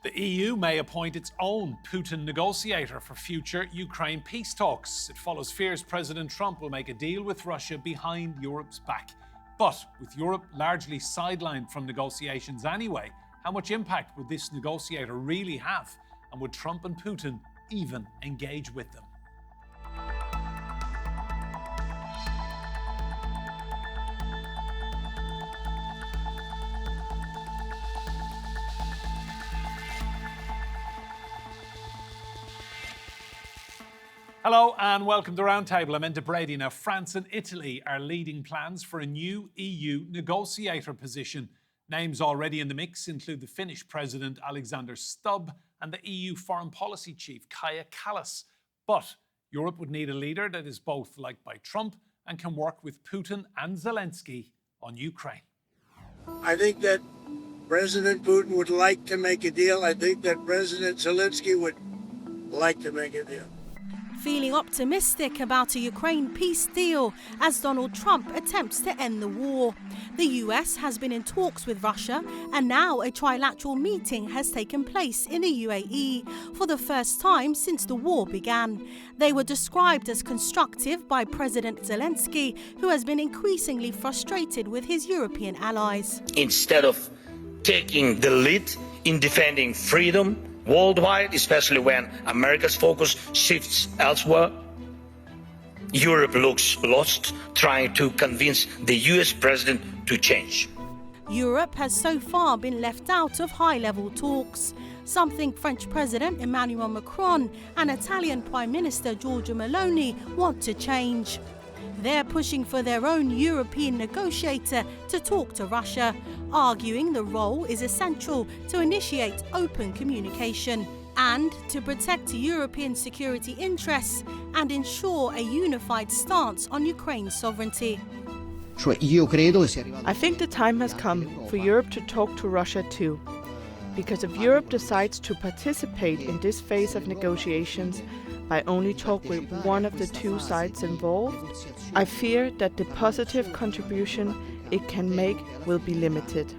The EU may appoint its own Putin negotiator for future Ukraine peace talks. It follows fears President Trump will make a deal with Russia behind Europe's back. But with Europe largely sidelined from negotiations anyway, how much impact would this negotiator really have? And would Trump and Putin even engage with them? Hello and welcome to Roundtable. I'm Enda Brady. Now, France and Italy are leading plans for a new EU negotiator position. Names already in the mix include the Finnish President Alexander Stubb and the EU Foreign Policy Chief Kaja Kallas. But Europe would need a leader that is both liked by Trump and can work with Putin and Zelenskyy on Ukraine. I think that President Putin would like to make a deal. I think that President Zelenskyy would like to make a deal. Feeling optimistic about a Ukraine peace deal as Donald Trump attempts to end the war. The US has been in talks with Russia, and now a trilateral meeting has taken place in the UAE for the first time since the war began. They were described as constructive by President Zelenskyy, who has been increasingly frustrated with his European allies. Instead of taking the lead in defending freedom worldwide, especially when America's focus shifts elsewhere, Europe looks lost, trying to convince the US president to change. Europe has so far been left out of high-level talks, something French President Emmanuel Macron and Italian Prime Minister Giorgia Meloni want to change. They're pushing for their own European negotiator to talk to Russia, arguing the role is essential to initiate open communication and to protect European security interests and ensure a unified stance on Ukraine's sovereignty. I think the time has come for Europe to talk to Russia too. Because if Europe decides to participate in this phase of negotiations by only talk with one of the two sides involved, I fear that the positive contribution it can make will be limited.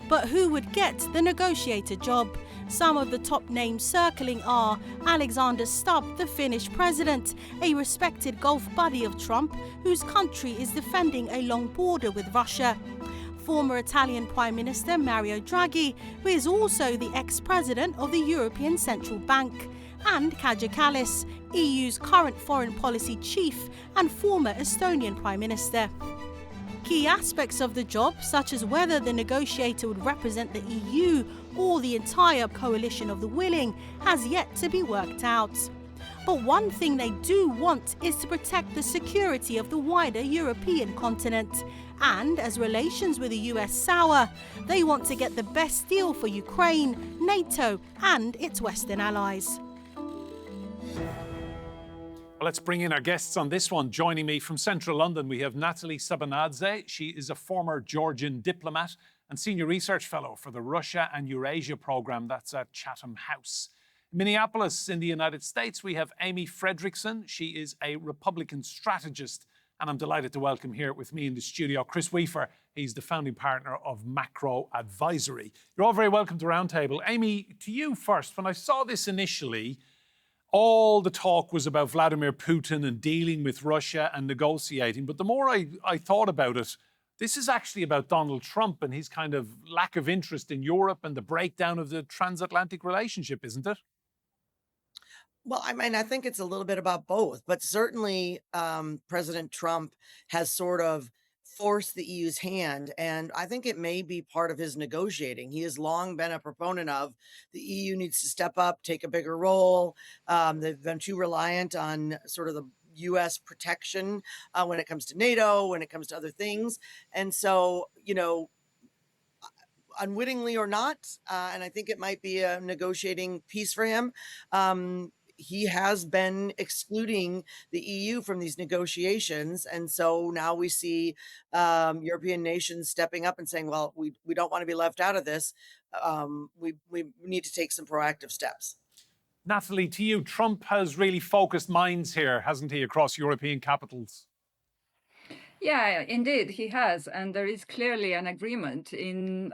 But who would get the negotiator job? Some of the top names circling are Alexander Stubb, the Finnish president, a respected Gulf buddy of Trump, whose country is defending a long border with Russia. Former Italian Prime Minister Mario Draghi, who is also the ex-president of the European Central Bank, and Kaja Kallas, EU's current foreign policy chief and former Estonian Prime Minister. Key aspects of the job, such as whether the negotiator would represent the EU or the entire coalition of the willing, has yet to be worked out. But one thing they do want is to protect the security of the wider European continent. And as relations with the US sour, they want to get the best deal for Ukraine, NATO and its Western allies. Well, let's bring in our guests on this one. Joining me from central London, we have Natalie Sabanadze. She is a former Georgian diplomat and senior research fellow for the Russia and Eurasia program. That's at Chatham House. In Minneapolis, in the United States, we have Amy Fredrickson. She is a Republican strategist. And I'm delighted to welcome here with me in the studio Chris Weafer. He's the founding partner of Macro Advisory. You're all very welcome to Roundtable. Amy, to you first. When I saw this initially, all the talk was about Vladimir Putin and dealing with Russia and negotiating. But the more I thought about it, this is actually about Donald Trump and his kind of lack of interest in Europe and the breakdown of the transatlantic relationship, isn't it? Well, I mean, I think it's a little bit about both, but certainly President Trump has sort of forced the EU's hand, and I think it may be part of his negotiating. He has long been a proponent of the EU needs to step up, take a bigger role. They've been too reliant on sort of the U.S. protection when it comes to NATO, when it comes to other things. And so, you know, unwittingly or not, and I think it might be a negotiating piece for him, he has been excluding the EU from these negotiations. And so now we see European nations stepping up and saying, well, we don't want to be left out of this. We need to take some proactive steps. Natalie, to you, Trump has really focused minds here, hasn't he, across European capitals? Yeah, indeed, he has. And there is clearly an agreement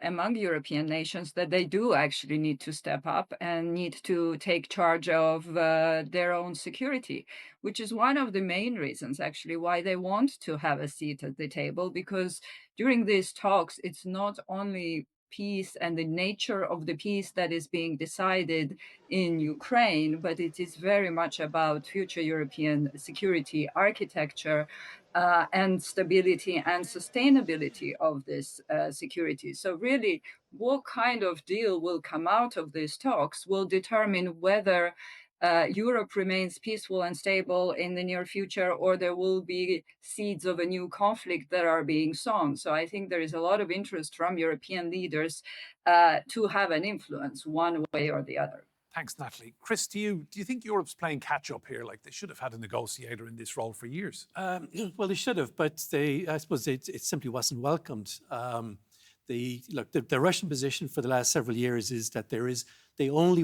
among European nations that they do actually need to step up and need to take charge of their own security, which is one of the main reasons actually why they want to have a seat at the table, because during these talks, it's not only peace and the nature of the peace that is being decided in Ukraine, but it is very much about future European security architecture and stability and sustainability of this security. So really, what kind of deal will come out of these talks will determine whether Europe remains peaceful and stable in the near future, or there will be seeds of a new conflict that are being sown. So I think there is a lot of interest from European leaders to have an influence one way or the other. Thanks, Natalie. Chris, to you, do you think Europe's playing catch up here? Like they should have had a negotiator in this role for years. Well, they should have, but I suppose it simply wasn't welcomed. The Russian position for the last several years is that they only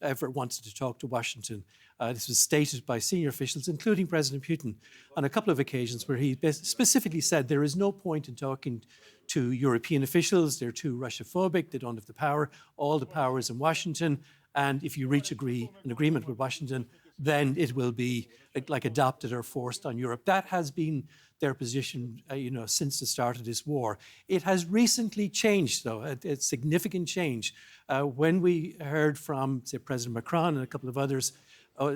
ever wanted to talk to Washington. This was stated by senior officials, including President Putin, on a couple of occasions where he specifically said there is no point in talking to European officials. They're too Russia-phobic. They don't have the power. All the power is in Washington. And if you reach an agreement with Washington, then it will be like adopted or forced on Europe. That has been their position, since the start of this war. It has recently changed, though, a significant change. When we heard from, say, President Macron and a couple of others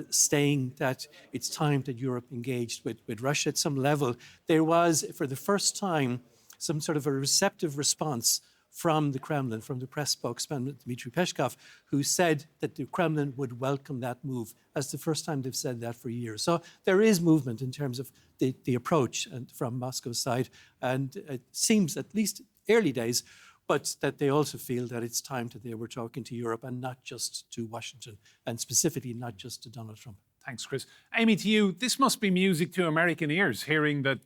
saying that it's time that Europe engaged with Russia at some level, there was, for the first time, some sort of a receptive response from the Kremlin, from the press spokesman, Dmitry Peskov, who said that the Kremlin would welcome that move. That's the first time they've said that for years. So there is movement in terms of the approach from Moscow's side. And it seems, at least early days, but that they also feel that it's time that they were talking to Europe and not just to Washington, and specifically not just to Donald Trump. Thanks, Chris. Amy, to you, this must be music to American ears, hearing that,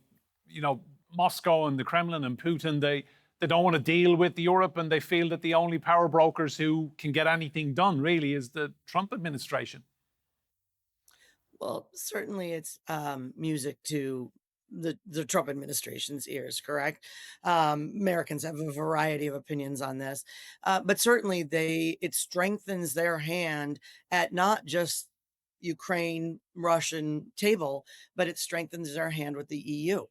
Moscow and the Kremlin and Putin, they don't want to deal with Europe, and they feel that the only power brokers who can get anything done really is the Trump administration. Well, certainly it's music to the Trump administration's ears, correct? Americans have a variety of opinions on this, but certainly it strengthens their hand at not just Ukraine-Russian table, but it strengthens their hand with the EU.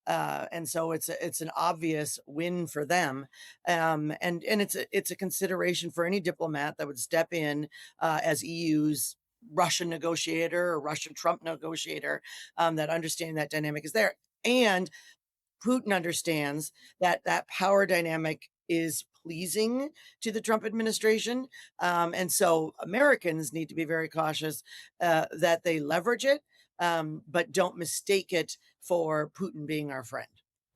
And so it's an obvious win for them, and it's a consideration for any diplomat that would step in as EU's Russian negotiator or Russian Trump negotiator, that understanding that dynamic is there, and Putin understands that power dynamic is pleasing to the Trump administration, and so Americans need to be very cautious that they leverage it. But don't mistake it for Putin being our friend.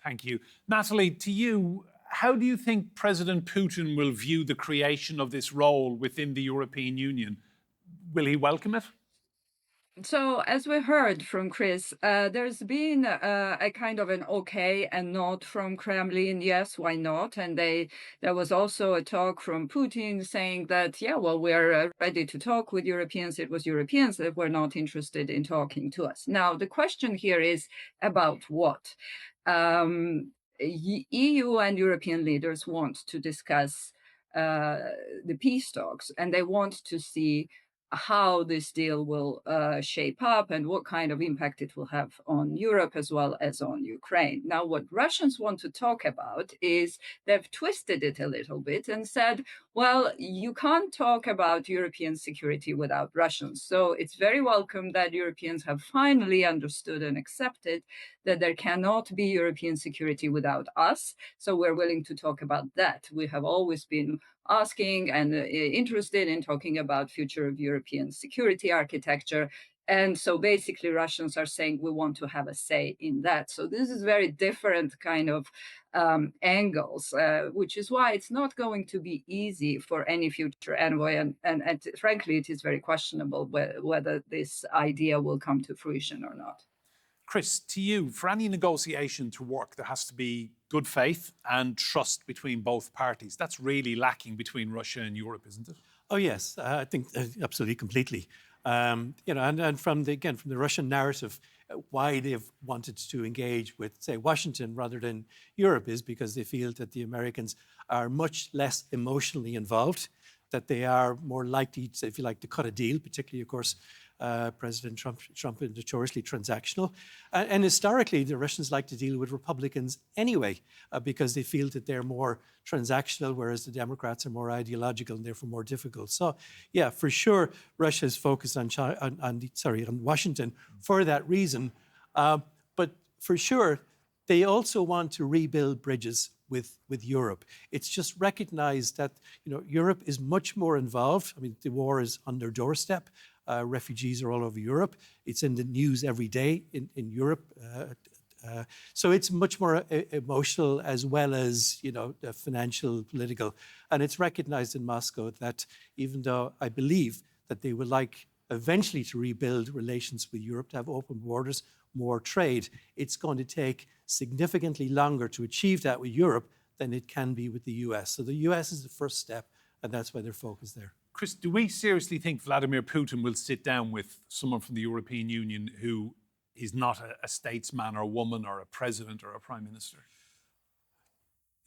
Thank you. Natalie, to you, how do you think President Putin will view the creation of this role within the European Union? Will he welcome it? So, as we heard from Chris, there's been a kind of an okay and not from Kremlin. Yes, why not? And there was also a talk from Putin saying that, yeah, well, we're ready to talk with Europeans. It was Europeans that were not interested in talking to us. Now, the question here is about what? EU and European leaders want to discuss the peace talks, and they want to see how this deal will shape up and what kind of impact it will have on Europe as well as on Ukraine. Now, what Russians want to talk about is they've twisted it a little bit and said, well, you can't talk about European security without Russians. So it's very welcome that Europeans have finally understood and accepted that there cannot be European security without us. So we're willing to talk about that. We have always been asking and interested in talking about future of European security architecture. And so basically Russians are saying we want to have a say in that. So this is very different kind of angles, which is why it's not going to be easy for any future envoy. And frankly, it is very questionable whether this idea will come to fruition or not. Chris, to you, for any negotiation to work, there has to be good faith and trust between both parties. That's really lacking between Russia and Europe, isn't it? Oh, yes, I think absolutely, completely. And from the Russian narrative, why they've wanted to engage with, say, Washington rather than Europe is because they feel that the Americans are much less emotionally involved, that they are more likely, to, if you like, to cut a deal, particularly, of course, President Trump is notoriously transactional. And historically, the Russians like to deal with Republicans anyway, because they feel that they're more transactional, whereas the Democrats are more ideological and therefore more difficult. So, yeah, for sure, Russia is focused on Washington for that reason. But for sure, they also want to rebuild bridges with Europe. It's just recognized that Europe is much more involved. I mean, the war is on their doorstep. Refugees are all over Europe. It's in the news every day in Europe. So it's much more emotional as well as, financial, political. And it's recognized in Moscow that even though I believe that they would like eventually to rebuild relations with Europe, to have open borders, more trade, it's going to take significantly longer to achieve that with Europe than it can be with the US. So the US is the first step, and that's why they're focused there. Chris, do we seriously think Vladimir Putin will sit down with someone from the European Union who is not a statesman or a woman or a president or a prime minister?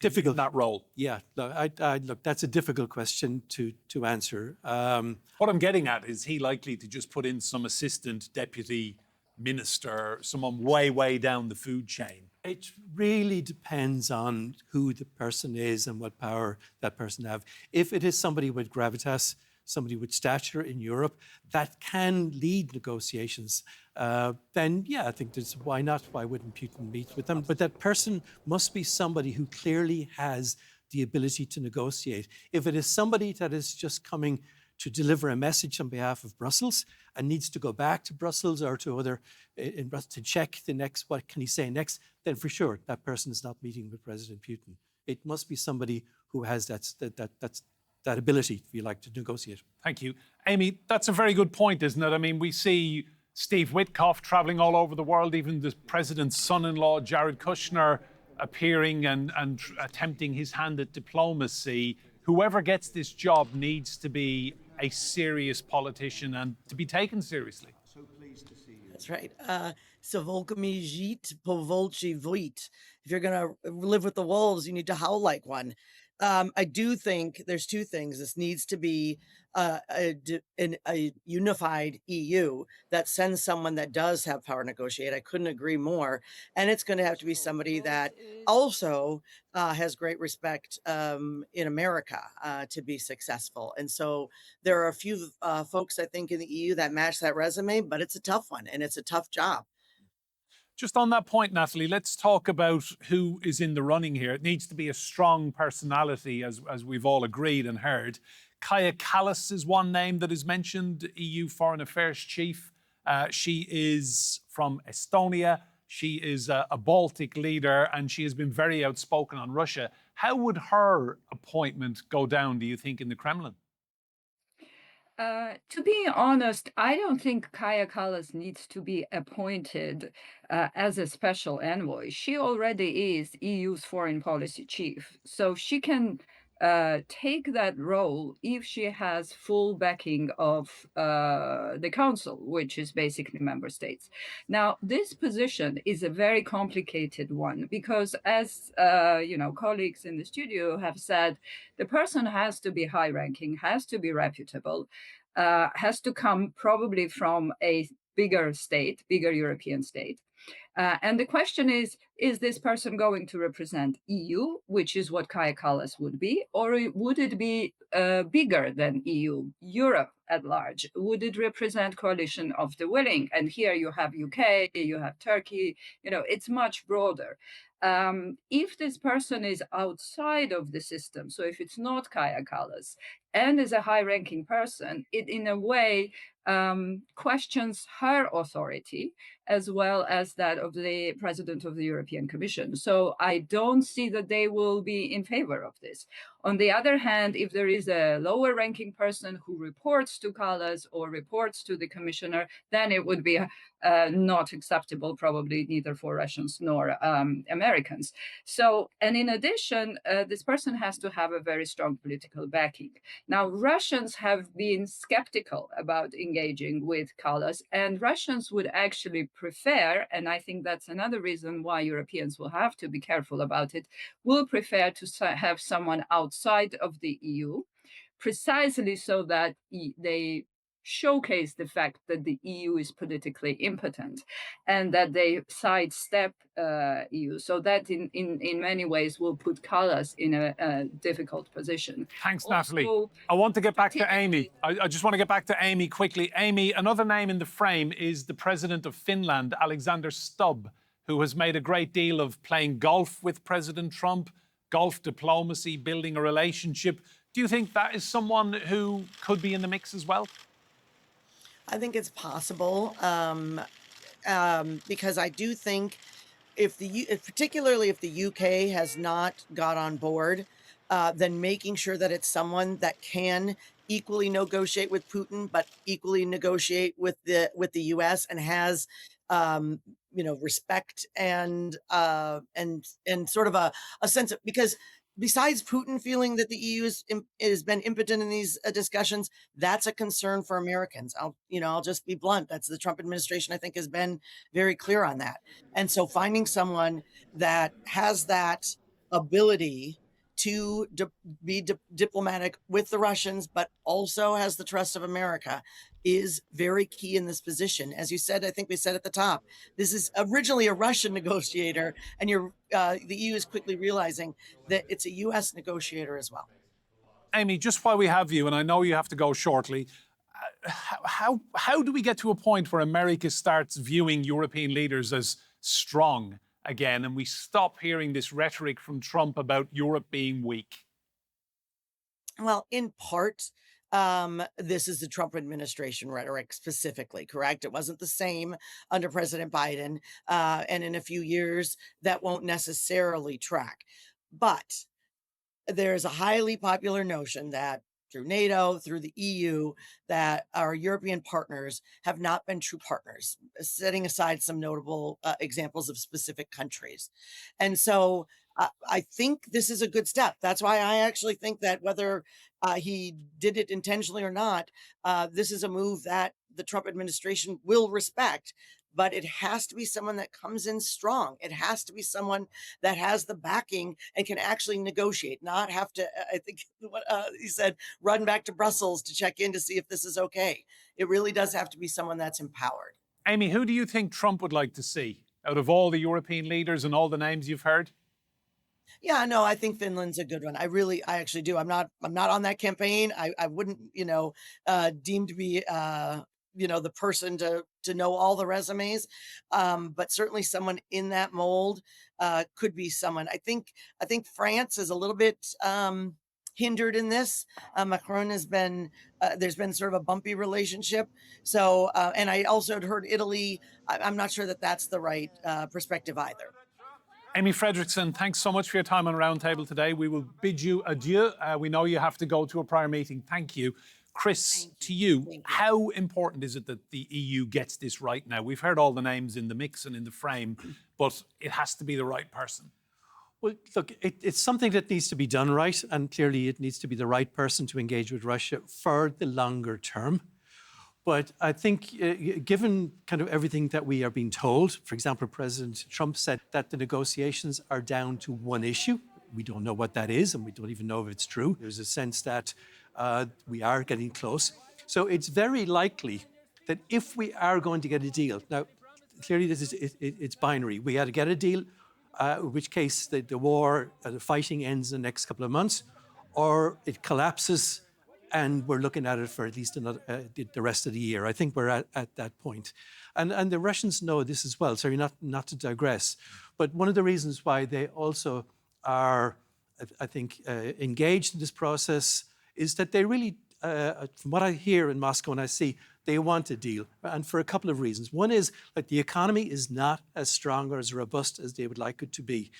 Difficult. In that role. Yeah, look, that's a difficult question to answer. What I'm getting at is he likely to just put in some assistant deputy minister, someone way down the food chain? It really depends on who the person is and what power that person have. If it is somebody with gravitas, somebody with stature in Europe, that can lead negotiations, then yeah, I think there's why not? Why wouldn't Putin meet with them? But that person must be somebody who clearly has the ability to negotiate. If it is somebody that is just coming to deliver a message on behalf of Brussels and needs to go back to Brussels or to to check the next, what can he say next, then for sure that person is not meeting with President Putin. It must be somebody who has that ability, if you like, to negotiate. Thank you. Amy, that's a very good point, isn't it? I mean, we see Steve Witkoff traveling all over the world, even the president's son-in-law, Jared Kushner, appearing and attempting his hand at diplomacy. Whoever gets this job needs to be a serious politician and to be taken seriously. So pleased to see you. That's right. If you're going to live with the wolves, you need to howl like one. I do think there's two things. This needs to be a unified EU that sends someone that does have power to negotiate. I couldn't agree more. And it's going to have to be somebody that also has great respect in America to be successful. And so there are a few folks, I think, in the EU that match that resume, but it's a tough one and it's a tough job. Just on that point, Natalie, let's talk about who is in the running here. It needs to be a strong personality, as we've all agreed and heard. Kaja Kallas is one name that is mentioned, EU Foreign Affairs Chief. She is from Estonia. She is a Baltic leader, and she has been very outspoken on Russia. How would her appointment go down, do you think, in the Kremlin? To be honest, I don't think Kaja Kallas needs to be appointed as a special envoy. She already is EU's foreign policy chief, so she can take that role if she has full backing of the council, which is basically member states. Now, this position is a very complicated one because, as colleagues in the studio have said, the person has to be high-ranking, has to be reputable, has to come probably from a bigger state, bigger European state. And the question is this person going to represent EU, which is what Kaja Kallas would be, or would it be bigger than EU, Europe at large? Would it represent coalition of the willing? And here you have UK, you have Turkey, it's much broader. If this person is outside of the system, so if it's not Kaja Kallas and is a high-ranking person, it in a way questions her authority as well as that of the President of the European Commission. So I don't see that they will be in favor of this. On the other hand, if there is a lower ranking person who reports to Kallas or reports to the commissioner, then it would be not acceptable, probably neither for Russians nor Americans. So, and in addition, this person has to have a very strong political backing. Now, Russians have been skeptical about engaging with Kallas, and Russians would actually prefer, and I think that's another reason why Europeans will have to be careful about it, will prefer to have someone outside of the EU, precisely so that they showcase the fact that the EU is politically impotent and that they sidestep EU. So that in many ways will put Kallas in a difficult position. Thanks, Also, Natalie. I want to get back to Amy. I just want to get back to Amy quickly. Amy, another name in the frame is the President of Finland, Alexander Stubb, who has made a great deal of playing golf with President Trump, golf diplomacy, building a relationship. Do you think that is someone who could be in the mix as well? I think it's possible because I do think particularly if the UK has not got on board, then making sure that it's someone that can equally negotiate with Putin, but equally negotiate with the US and has respect and sort of a sense of, because besides Putin feeling that the EU has been impotent in these discussions, that's a concern for Americans. I'll just be blunt. That's the Trump administration, I think, has been very clear on that. And so finding someone that has that ability to be diplomatic with the Russians, but also has the trust of America is very key in this position. As you said, I think we said at the top, this is originally a Russian negotiator, and the EU is quickly realizing that it's a US negotiator as well. Amy, just while we have you, and I know you have to go shortly, how do we get to a point where America starts viewing European leaders as strong again, and we stop hearing this rhetoric from Trump about Europe being weak? Well, in part, this is the Trump administration rhetoric specifically, correct? It wasn't the same under President Biden. And in a few years, that won't necessarily track. But there's a highly popular notion that through NATO, through the EU, that our European partners have not been true partners, setting aside some notable examples of specific countries. And so I think this is a good step. That's why I actually think that whether he did it intentionally or not, this is a move that the Trump administration will respect. But it has to be someone that comes in strong. It has to be someone that has the backing and can actually negotiate, not have to, I think what he said, run back to Brussels to check in to see if this is okay. It really does have to be someone that's empowered. Amy, who do you think Trump would like to see out of all the European leaders and all the names you've heard? Yeah, no, I think Finland's a good one. I actually do. I'm not on that campaign. I wouldn't, deem to be, the person to know all the resumes, but certainly someone in that mold could be someone. I think France is a little bit hindered in this. Macron has been, there's been sort of a bumpy relationship. So, and I also had heard Italy. I'm not sure that that's the right perspective either. Amy Frederickson, thanks so much for your time on Roundtable today. We will bid you adieu. We know you have to go to a prior meeting. Thank you. Chris, to you, how important is it that the EU gets this right now? We've heard all the names in the mix and in the frame, but it has to be the right person. Well, look, it's something that needs to be done right, and clearly it needs to be the right person to engage with Russia for the longer term. But I think given kind of everything that we are being told, for example, President Trump said that the negotiations are down to one issue. We don't know what that is, and we don't even know if it's true. There's a sense that we are getting close. So it's very likely that if we are going to get a deal, now, clearly it's binary. We got to get a deal, in which case the war, the fighting ends in the next couple of months, or it collapses and we're looking at it for at least another, the rest of the year. I think we're at that point. And the Russians know this as well, sorry, not to digress. But one of the reasons why they also are, I think, engaged in this process is that they really, from what I hear in Moscow and I see, they want a deal, and for a couple of reasons. One is that the economy is not as strong or as robust as they would like it to be.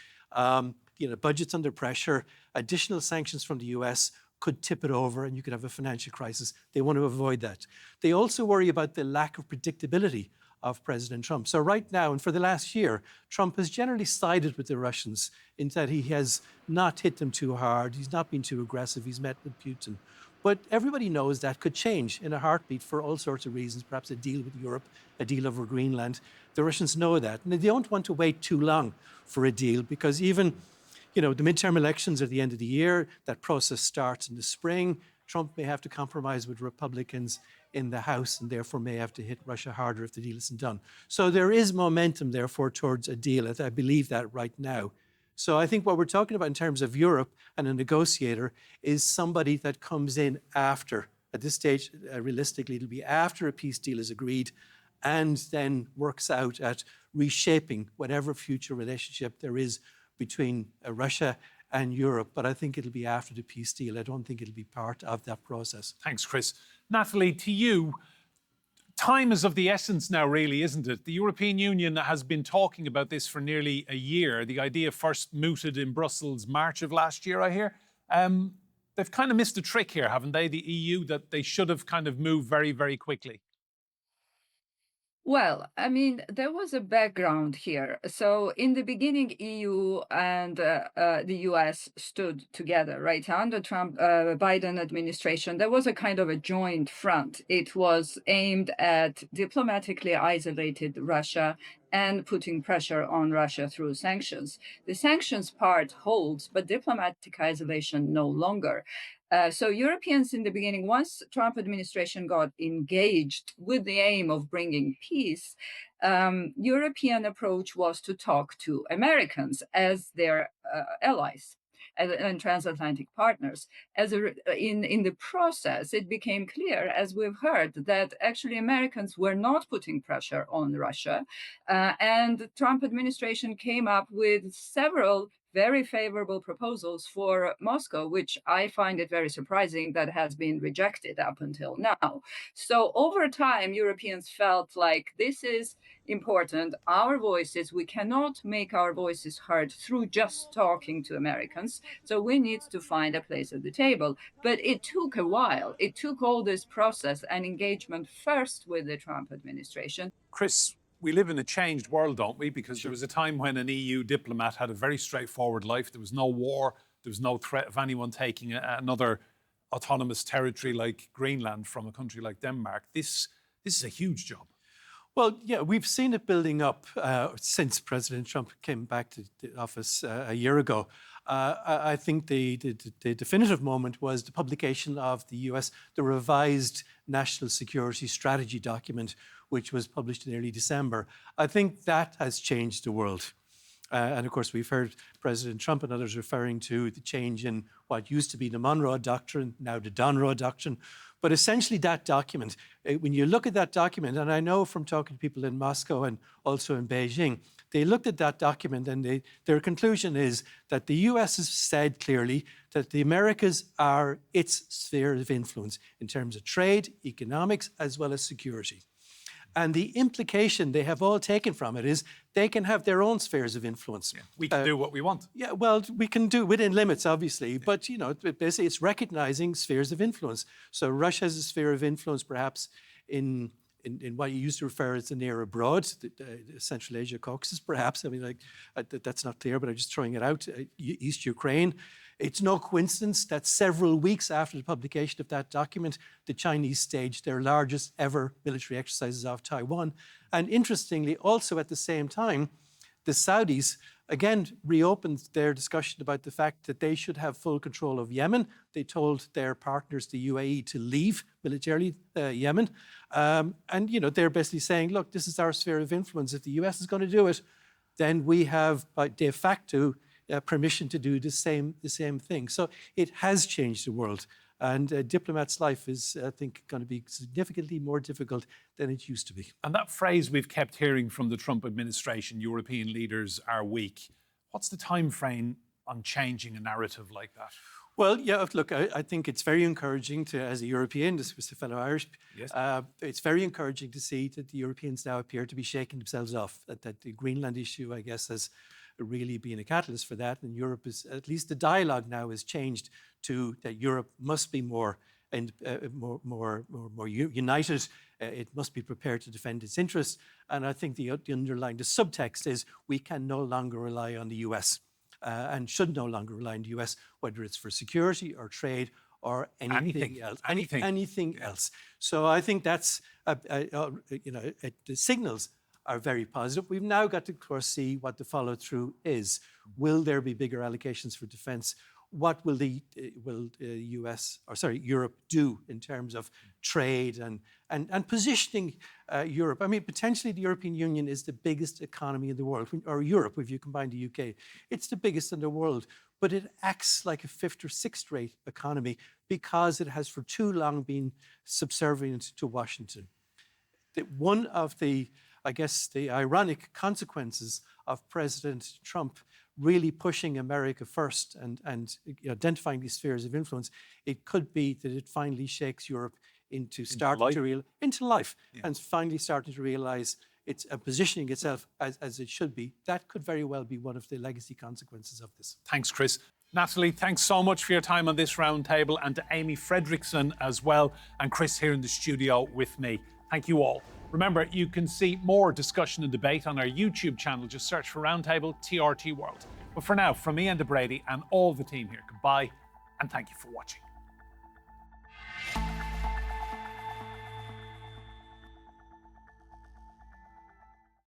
budget's under pressure, additional sanctions from the US could tip it over and you could have a financial crisis. They want to avoid that. They also worry about the lack of predictability of President Trump. So right now, and for the last year, Trump has generally sided with the Russians in that he has not hit them too hard. He's not been too aggressive. He's met with Putin. But everybody knows that could change in a heartbeat for all sorts of reasons, perhaps a deal with Europe, a deal over Greenland. The Russians know that. And they don't want to wait too long for a deal because even, the midterm elections are at the end of the year. That process starts in the spring. Trump may have to compromise with Republicans in the House and therefore may have to hit Russia harder if the deal isn't done. So there is momentum, therefore, towards a deal. I believe that right now. So I think what we're talking about in terms of Europe and a negotiator is somebody that comes in after, at this stage, realistically, it'll be after a peace deal is agreed and then works out at reshaping whatever future relationship there is between Russia and Europe. But I think it'll be after the peace deal. I don't think it'll be part of that process. Thanks, Chris. Natalie, to you, time is of the essence now, really, isn't it? The European Union has been talking about this for nearly a year. The idea first mooted in Brussels March of last year, I hear. They've kind of missed a trick here, haven't they, the EU, that they should have kind of moved very, very quickly? Well, I mean, there was a background here. So in the beginning, EU and the US stood together, right? Under Trump, Biden administration, there was a kind of a joint front. It was aimed at diplomatically isolated Russia and putting pressure on Russia through sanctions. The sanctions part holds, but diplomatic isolation no longer. So Europeans in the beginning, once Trump administration got engaged with the aim of bringing peace, European approach was to talk to Americans as their allies and transatlantic partners. In the process, it became clear, as we've heard, that actually Americans were not putting pressure on Russia. And the Trump administration came up with several very favorable proposals for Moscow, which I find it very surprising that has been rejected up until now. So over time, Europeans felt like this is important. Our voices, we cannot make our voices heard through just talking to Americans. So we need to find a place at the table. But it took a while. It took all this process and engagement first with the Trump administration. Chris, we live in a changed world, don't we? Because there was a time when an EU diplomat had a very straightforward life. There was no war. There was no threat of anyone taking another autonomous territory like Greenland from a country like Denmark. This is a huge job. Well, yeah, we've seen it building up since President Trump came back to the office a year ago. I think the definitive moment was the publication of the the revised National Security Strategy document, which was published in early December. I think that has changed the world. And of course, we've heard President Trump and others referring to the change in what used to be the Monroe Doctrine, now the Donroe Doctrine. But essentially that document, when you look at that document, and I know from talking to people in Moscow and also in Beijing, they looked at that document and their conclusion is that the US has said clearly that the Americas are its sphere of influence in terms of trade, economics, as well as security. And the implication they have all taken from it is they can have their own spheres of influence. Yeah, we can do what we want. Yeah, well, we can do within limits, obviously, but basically it's recognizing spheres of influence. So Russia has a sphere of influence, perhaps in what you used to refer as the near abroad, the Central Asia, Caucasus, perhaps. I mean, that's not clear, but I'm just throwing it out. East Ukraine. It's no coincidence that several weeks after the publication of that document, the Chinese staged their largest ever military exercises off Taiwan. And interestingly, also at the same time, the Saudis again reopened their discussion about the fact that they should have full control of Yemen. They told their partners, the UAE, to leave militarily Yemen. And they're basically saying, look, this is our sphere of influence. If the US is going to do it, then we have by de facto permission to do the same thing. So it has changed the world. And a diplomat's life is, I think, going to be significantly more difficult than it used to be. And that phrase we've kept hearing from the Trump administration, European leaders are weak. What's the time frame on changing a narrative like that? Well, yeah, look, I think it's very encouraging to, as a European, this was a fellow Irish, yes. It's very encouraging to see that the Europeans now appear to be shaking themselves off, that the Greenland issue, I guess, has really being a catalyst for that. And Europe is, at least the dialogue now has changed to that Europe must be more and more united. It must be prepared to defend its interests. And I think the underlying, the subtext is we can no longer rely on the US and should no longer rely on the US, whether it's for security or trade or anything else. Anything else. So I think that's, the signals are very positive. We've now got to, of course, see what the follow through is. Will there be bigger allocations for defense? What will Europe do in terms of trade and positioning Europe? I mean, potentially the European Union is the biggest economy in the world, or Europe, if you combine the UK. It's the biggest in the world, but it acts like a fifth or sixth rate economy because it has for too long been subservient to Washington. One of the, I guess, the ironic consequences of President Trump really pushing America first and identifying these spheres of influence, it could be that it finally shakes Europe into life and finally starting to realize it's positioning itself as it should be. That could very well be one of the legacy consequences of this. Thanks, Chris. Natalie, thanks so much for your time on this roundtable, and to Amy Fredrickson as well, and Chris here in the studio with me. Thank you all. Remember, you can see more discussion and debate on our YouTube channel. Just search for Roundtable TRT World. But for now, from me and Brady and all the team here, goodbye and thank you for watching.